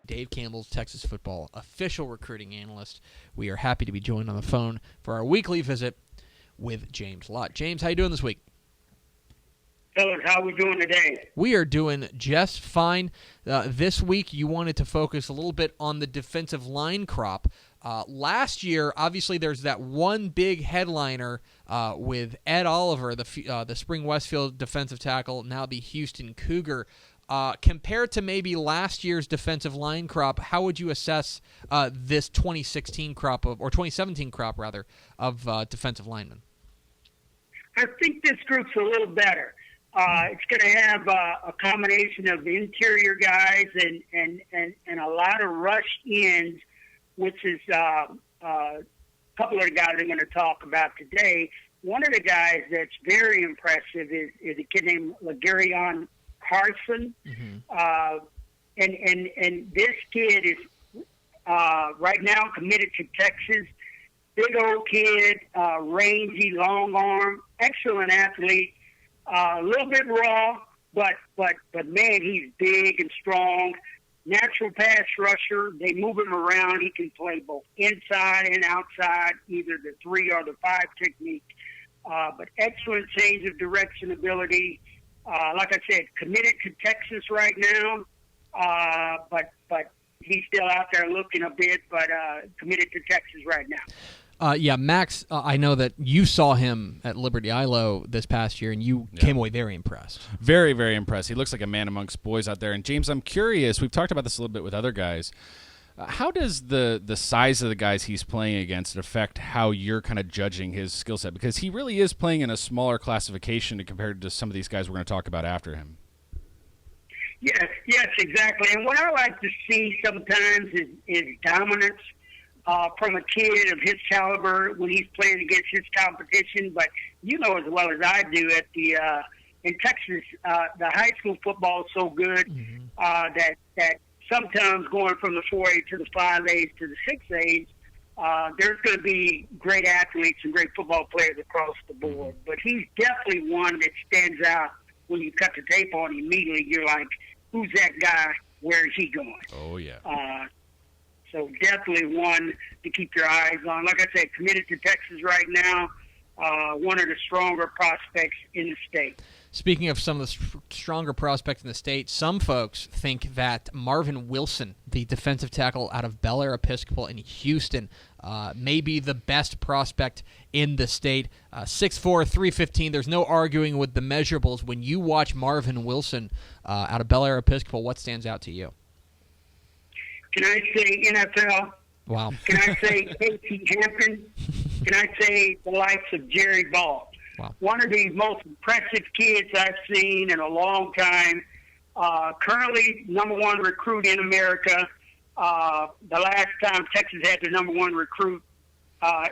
Dave Campbell's Texas football official recruiting analyst. We are happy to be joined on the phone for our weekly visit with James Lott. James, how you doing this week? Fellas, how are we doing today? We are doing just fine. This week, you wanted to focus a little bit on the defensive line crop. Last year, obviously, there's that one big headliner with Ed Oliver, the Spring Westfield defensive tackle, now the Houston Cougar. Compared to maybe last year's defensive line crop, how would you assess this 2016 crop or 2017 crop rather of defensive linemen? I think this group's a little better. It's going to have a combination of interior guys and a lot of rush ends, which is a couple of the guys I'm going to talk about today. One of the guys that's very impressive is a kid named LaGaryon Carson. Mm-hmm. And this kid is right now committed to Texas. Big old kid, rangy, long arm, excellent athlete. A little bit raw, but man, he's big and strong. Natural pass rusher. They move him around. He can play both inside and outside, either the 3 or the 5 technique. But excellent change of direction ability. Like I said, committed to Texas right now. But he's still out there looking a bit, but committed to Texas right now. Max, I know that you saw him at Liberty ILO this past year, and you came away very impressed. Very, very impressed. He looks like a man amongst boys out there. And, James, I'm curious. We've talked about this a little bit with other guys. How does the size of the guys he's playing against affect how you're kind of judging his skill set? Because he really is playing in a smaller classification compared to some of these guys we're going to talk about after him. Yes, exactly. And what I like to see sometimes is dominance. From a kid of his caliber when he's playing against his competition. But you know as well as I do at in Texas, the high school football is so good that sometimes going from the 4A to the 5As to the 6As, there's going to be great athletes and great football players across the board. But he's definitely one that stands out when you cut the tape on him immediately. You're like, who's that guy? Where is he going? Oh, yeah. So definitely one to keep your eyes on. Like I said, committed to Texas right now, one of the stronger prospects in the state. Speaking of some of the stronger prospects in the state, some folks think that Marvin Wilson, the defensive tackle out of Bel Air Episcopal in Houston, may be the best prospect in the state. 6'4", 315. There's no arguing with the measurables. When you watch Marvin Wilson out of Bel Air Episcopal, what stands out to you? Can I say NFL? Wow. Can I say Casey Hampton? Can I say the likes of Jerry Ball? Wow. One of the most impressive kids I've seen in a long time. Currently, #1 recruit in America. The last time Texas had the #1 recruit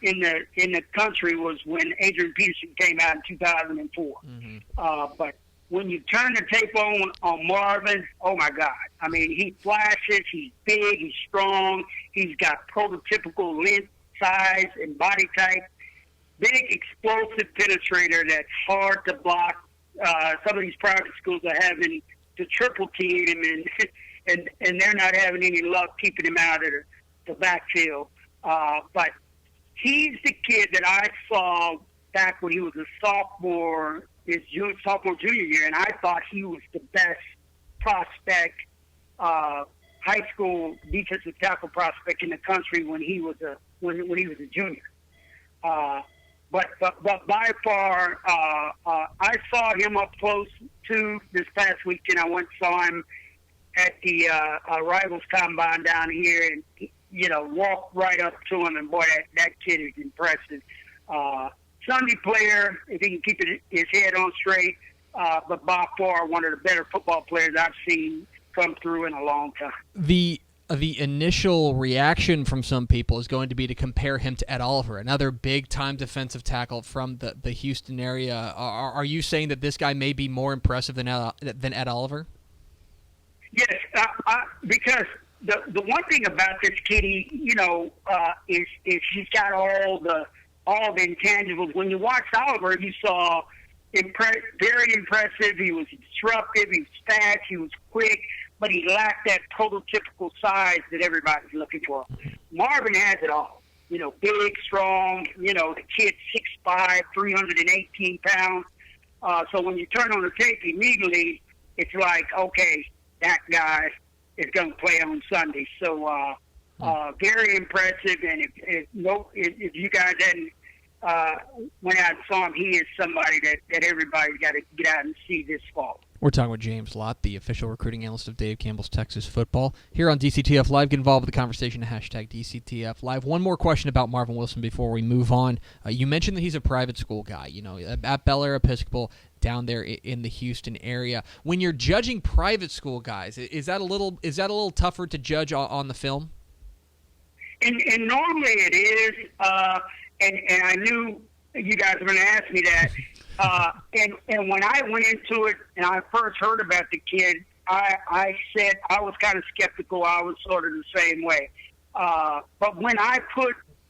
in the country was when Adrian Peterson came out in 2004. Mm-hmm. But when you turn the tape on Marvin, oh, my God. I mean, he flashes, he's big, he's strong, he's got prototypical length, size, and body type. Big, explosive penetrator that's hard to block. Some of these private schools are having to triple team him, and they're not having any luck keeping him out of the backfield. But he's the kid that I saw back when he was a sophomore, his sophomore, junior year, and I thought he was the best prospect, high school defensive tackle prospect in the country when he was a junior. But by far, I saw him up close too this past weekend. I went and saw him at the Rivals Combine down here, and walked right up to him, and boy, that kid is impressive. Sunday player, if he can keep his head on straight, but by far one of the better football players I've seen come through in a long time. The initial reaction from some people is going to be to compare him to Ed Oliver, another big-time defensive tackle from the Houston area. Are you saying that this guy may be more impressive than Ed Oliver? Yes, because the one thing about this kid, is he's got all the intangibles. When you watched Oliver, you saw very impressive. He was disruptive. He was fast. He was quick, but he lacked that prototypical size that everybody's looking for. Marvin has it all. Big, strong. The kid's 6'5", 318 pounds. So when you turn on the tape immediately, it's like, okay, that guy is going to play on Sunday. So very impressive. And if you guys hadn't went out and saw him, he is somebody that everybody's got to get out and see this fall. We're talking with James Lott, the official recruiting analyst of Dave Campbell's Texas Football. Here on DCTF Live, get involved with the conversation, hashtag DCTF Live. One more question about Marvin Wilson before we move on. You mentioned that he's a private school guy, at Bel Air Episcopal down there in the Houston area. When you're judging private school guys, is that a little tougher to judge on the film? And normally it is, and I knew you guys were going to ask me that. And when I went into it and I first heard about the kid, I said I was kind of skeptical. I was sort of the same way. But when I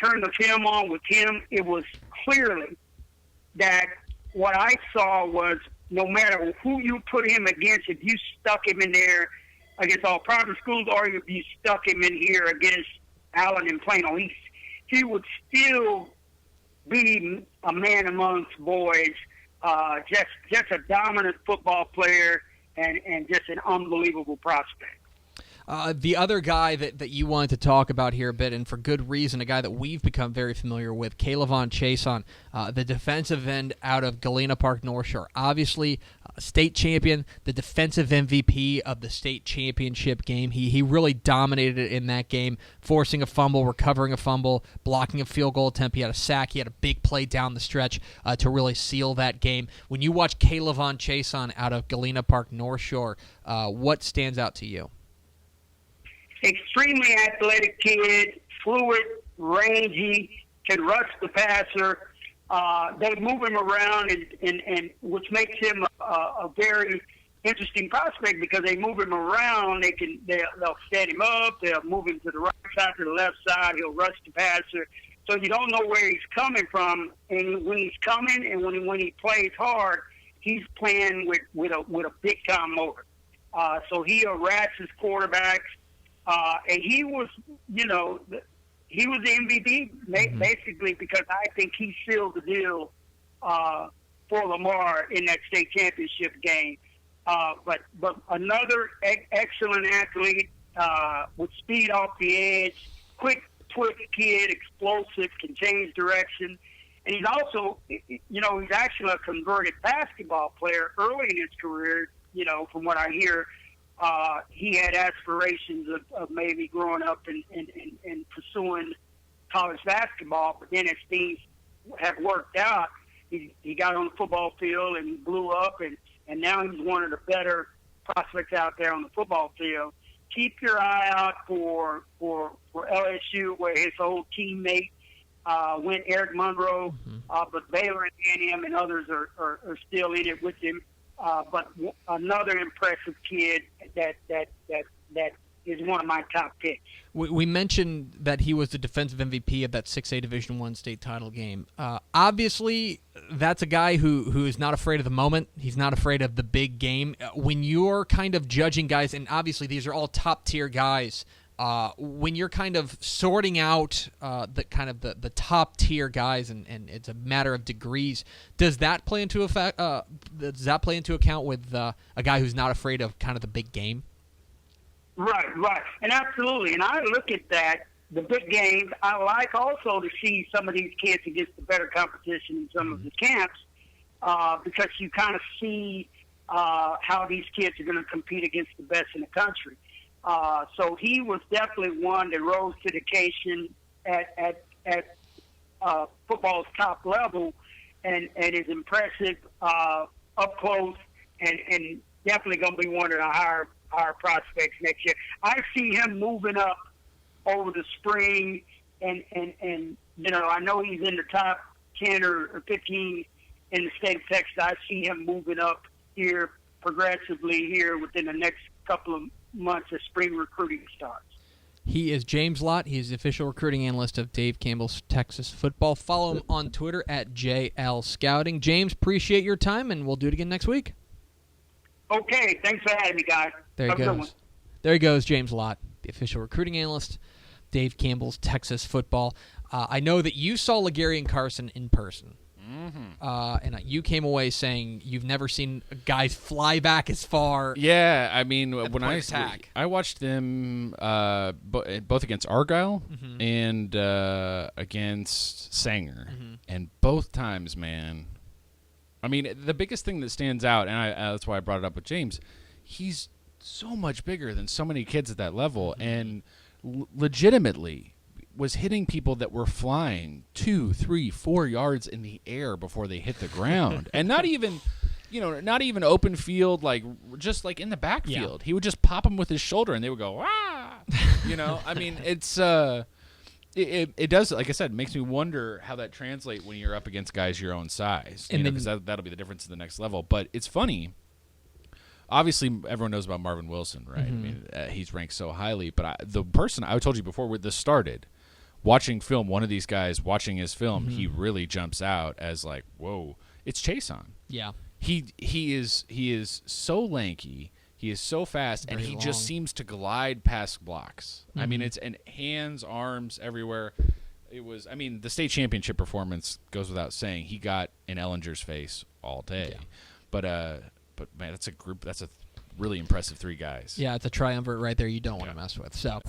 turned the film on with him, it was clearly that what I saw was no matter who you put him against, if you stuck him in there against all private schools or if you stuck him in here against Allen and Plano East, he would still be a man amongst boys, just a dominant football player and just an unbelievable prospect. The other guy that you wanted to talk about here a bit, and for good reason, a guy that we've become very familiar with, Kaylavon Chason, the defensive end out of Galena Park North Shore. Obviously, state champion, the defensive MVP of the state championship game. He really dominated it in that game, forcing a fumble, recovering a fumble, blocking a field goal attempt. He had a sack. He had a big play down the stretch to really seal that game. When you watch Kaylavon Chason out of Galena Park North Shore, what stands out to you? Extremely athletic kid, fluid, rangy, can rush the passer. They move him around, and which makes him a very interesting prospect because they move him around. They'll stand him up. They'll move him to the right side, to the left side. He'll rush the passer. So you don't know where he's coming from, and when he's coming, and when he plays hard, he's playing with a big time motor. So he harasses quarterbacks. And he was, he was the MVP basically because I think he sealed the deal for Lamar in that state championship game. But another excellent athlete with speed off the edge, quick kid, explosive, can change direction. And he's also, he's actually a converted basketball player early in his career, from what I hear. He had aspirations of maybe growing up and pursuing college basketball, but then as things have worked out, he got on the football field and blew up, and now he's one of the better prospects out there on the football field. Keep your eye out for LSU, where his old teammate went, Eric Monroe, but Baylor and A&M and others are still in it with him. But another impressive kid that is one of my top picks. We mentioned that he was the defensive MVP of that 6A Division I state title game. Obviously, that's a guy who is not afraid of the moment. He's not afraid of the big game. When you're kind of judging guys, and obviously these are all top-tier guys, when you're kind of sorting out the top-tier guys, and it's a matter of degrees, does that play into effect? Does that play into account with a guy who's not afraid of kind of the big game? Right, and absolutely. And I look at that, the big games. I like also to see some of these kids against the better competition in some of the camps because you kind of see how these kids are going to compete against the best in the country. So he was definitely one that rose to the occasion at football's top level and is impressive up close and definitely going to be one of the higher prospects next year. I see him moving up over the spring and I know he's in the top 10 or 15 in the state of Texas. I see him moving up here progressively here within the next couple of months as spring recruiting starts. He is James Lott. He's the official recruiting analyst of Dave Campbell's Texas Football. Follow him on Twitter at JL Scouting. James, appreciate your time, and we'll do it again next week. Okay, thanks for having me, guys. There he goes. There he goes, James Lott, the official recruiting analyst, Dave Campbell's Texas Football. I know that you saw Legarian Carson in person. And you came away saying you've never seen guys fly back as far. Yeah, I mean, when I watched them both against Argyle and against Sanger, and both times, man. I mean, the biggest thing that stands out, and that's why I brought it up with James, he's so much bigger than so many kids at that level, and legitimately was hitting people that were flying 2, 3, 4 yards in the air before they hit the ground. And not even open field, like just like in the backfield. He would just pop them with his shoulder and they would go, ah! I mean, it's it does, like I said, makes me wonder how that translates when you're up against guys your own size. Because that'll be the difference at the next level. But it's funny. Obviously, everyone knows about Marvin Wilson, right? I mean, he's ranked so highly. But the person I told you before when this started, watching film, one of these guys watching his film, he really jumps out as like, whoa, it's Chason. Yeah. He is so lanky, he is so fast, and he just seems to glide past blocks. I mean, it's hands, arms everywhere. It was, I mean, the state championship performance goes without saying. He got in Ellinger's face all day. Yeah. But man, that's a really impressive 3 guys. Yeah, it's a triumvirate right there you don't want to mess with. So